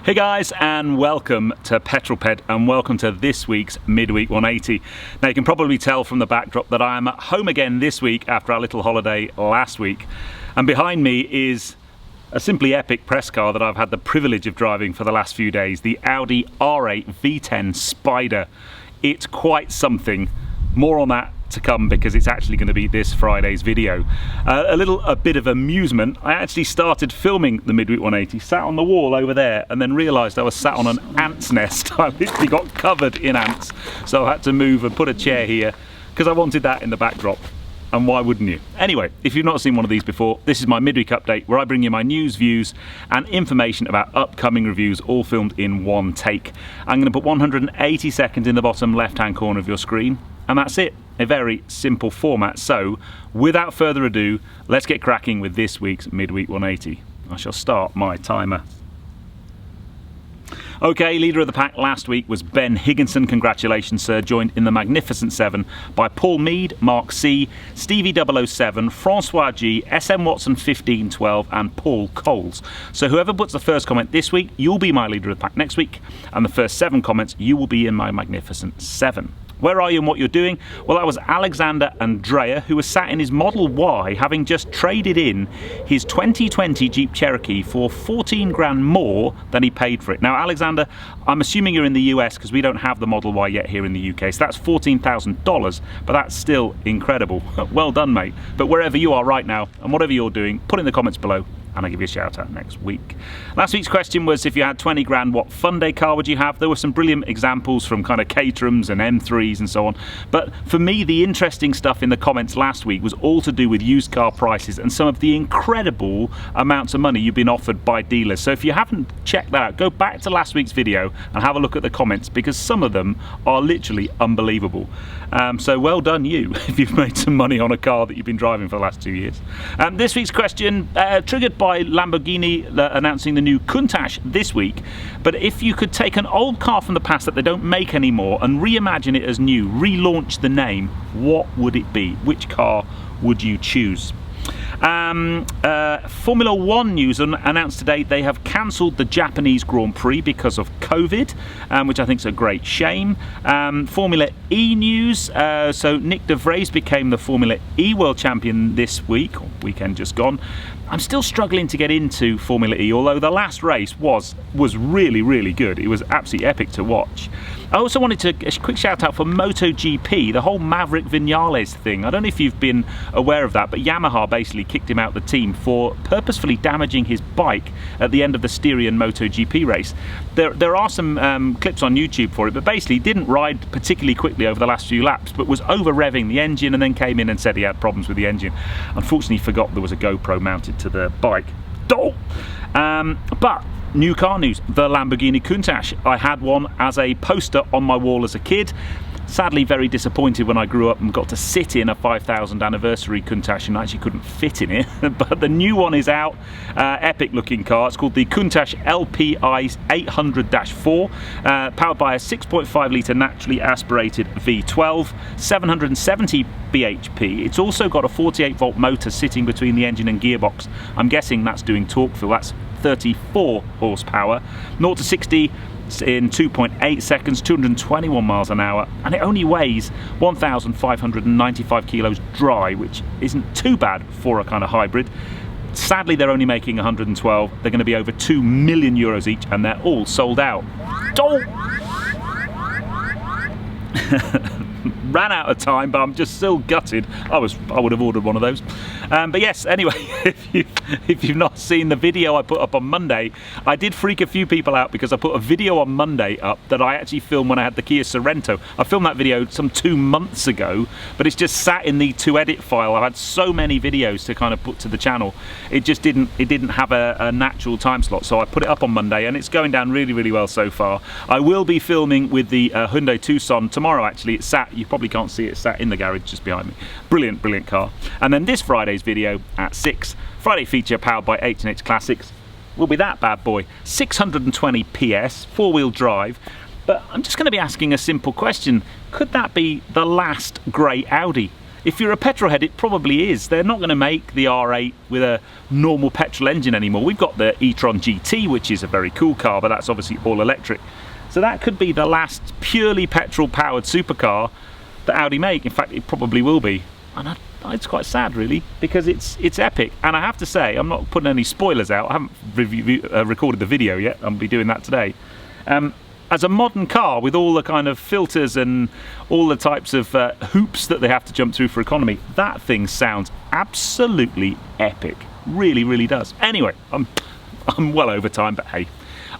Hey guys, and welcome to Petrol Ped, and welcome to this week's Midweek 180. Now you can probably tell from the backdrop that I am at home again this week after our little holiday last week. And behind me is a simply epic press car that I've had the privilege of driving for the last few days, the Audi R8 V10 Spyder. It's quite something. More on that to come because it's actually going to be this Friday's video. A bit of amusement, I actually started filming the Midweek 180, sat on the wall over there, and then realised I was sat on an ant's nest. I literally got covered in ants, so I had to move and put a chair here because I wanted that in the backdrop. And why wouldn't you? Anyway, if you've not seen one of these before, this is my midweek update where I bring you my news, views and information about upcoming reviews, all filmed in one take. I'm going to put 180 seconds in the bottom left hand corner of your screen, and that's it. A very simple format. So without further ado, let's get cracking with this week's Midweek 180. I shall start my timer. Okay, leader of the pack last week was Ben Higginson. Congratulations, sir. Joined in the Magnificent 7 by Paul Mead, Mark C, Stevie 007, Francois G, SM Watson 1512 and Paul Coles. So whoever puts the first comment this week, you'll be my leader of the pack next week, and the first 7 comments, you will be in my Magnificent 7. Where are you and what you're doing? Well, that was Alexander Andrea, who was sat in his Model Y, having just traded in his 2020 Jeep Cherokee for 14 grand more than he paid for it. Now, Alexander, I'm assuming you're in the US because we don't have the Model Y yet here in the UK, so that's $14,000, but that's still incredible. Well done, mate. But wherever you are right now, and whatever you're doing, put in the comments below, and I'll give you a shout out next week. Last week's question was, if you had 20 grand, what fun day car would you have? There were some brilliant examples from kind of Caterhams and M3s and so on. But for me, the interesting stuff in the comments last week was all to do with used car prices and some of the incredible amounts of money you've been offered by dealers. So if you haven't checked that out, go back to last week's video and have a look at the comments because some of them are literally unbelievable. So well done you if you've made some money on a car that you've been driving for the last 2 years. This week's question, triggered by Lamborghini announcing the new Countach this week, but if you could take an old car from the past that they don't make anymore and reimagine it as new, relaunch the name, what would it be? Which car would you choose? Formula 1 news announced today they have cancelled the Japanese Grand Prix because of COVID, which I think is a great shame. Formula E news, so Nick de Vries became the Formula E World Champion this week, or weekend just gone. I'm still struggling to get into Formula E, although the last race was really, really good. It was absolutely epic to watch. I also wanted to a quick shout out for MotoGP, the whole Maverick Vinales thing. I don't know if you've been aware of that, but Yamaha basically kicked him out the team for purposefully damaging his bike at the end of the Styrian MotoGP race. There are some clips on YouTube for it, but basically he didn't ride particularly quickly over the last few laps, but was over revving the engine and then came in and said he had problems with the engine. Unfortunately, he forgot there was a GoPro mounted to the bike. But new car news, the Lamborghini Countach. I had one as a poster on my wall as a kid. Sadly, very disappointed when I grew up and got to sit in a 5,000th anniversary Countach and I actually couldn't fit in it. But the new one is out, epic looking car. It's called the Countach LPI-800-4, powered by a 6.5 litre naturally aspirated V12, 770 bhp. It's also got a 48 volt motor sitting between the engine and gearbox. I'm guessing that's doing torque fill. That's 34 horsepower. 0 to 60 in 2.8 seconds, 221 miles an hour, and it only weighs 1,595 kilos dry, which isn't too bad for a kind of hybrid. Sadly, they're only making 112. They're going to be over 2 million euros each, and they're all sold out. Ran out of time, but I'm just still gutted. I would have ordered one of those. But yes, anyway, if you've not seen the video I put up on Monday, I did freak a few people out because I put a video on Monday up that I actually filmed when I had the Kia Sorento. I filmed that video some 2 months ago, but it's just sat in the to edit file. I've had so many videos to kind of put to the channel. It just didn't have a natural time slot, so I put it up on Monday and it's going down really, really well so far. I will be filming with the Hyundai Tucson tomorrow. Actually, it's sat, you probably can't see it, sat in the garage just behind me. Brilliant, brilliant car. And then this Friday's video at 6, Friday feature powered by H&H Classics, will be that bad boy. 620 PS, four-wheel drive. But I'm just going to be asking a simple question. Could that be the last grey Audi? If you're a petrol head, it probably is. They're not going to make the R8 with a normal petrol engine anymore. We've got the e-tron GT, which is a very cool car, but that's obviously all electric. So that could be the last purely petrol powered supercar that Audi make. In fact, it probably will be. And it's quite sad, really, because it's epic. And I have to say, I'm not putting any spoilers out. I haven't recorded the video yet. I'll be doing that today. As a modern car with all the kind of filters and all the types of hoops that they have to jump through for economy, that thing sounds absolutely epic. Really, really does. Anyway, I'm well over time, but hey.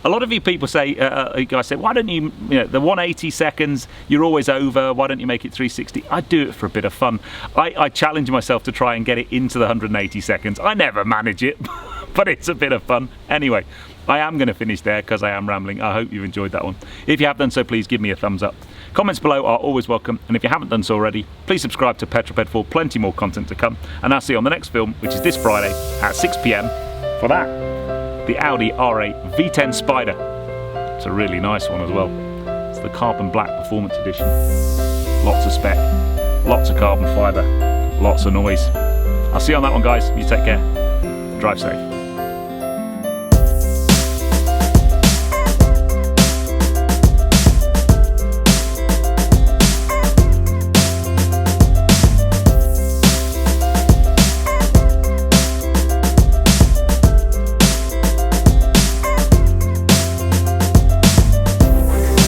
A lot of you people say, you guys say, why don't you know, the 180 seconds, you're always over, why don't you make it 360? I do it for a bit of fun. I challenge myself to try and get it into the 180 seconds. I never manage it, but it's a bit of fun. Anyway, I am going to finish there because I am rambling. I hope you've enjoyed that one. If you have done so, please give me a thumbs up. Comments below are always welcome, and if you haven't done so already, please subscribe to Petrol for plenty more content to come, and I'll see you on the next film, which is this Friday at 6 PM for that. The Audi R8 V10 Spyder. It's a really nice one as well. It's the carbon black performance edition. Lots of spec, lots of carbon fibre, lots of noise. I'll see you on that one, guys. You take care. Drive safe.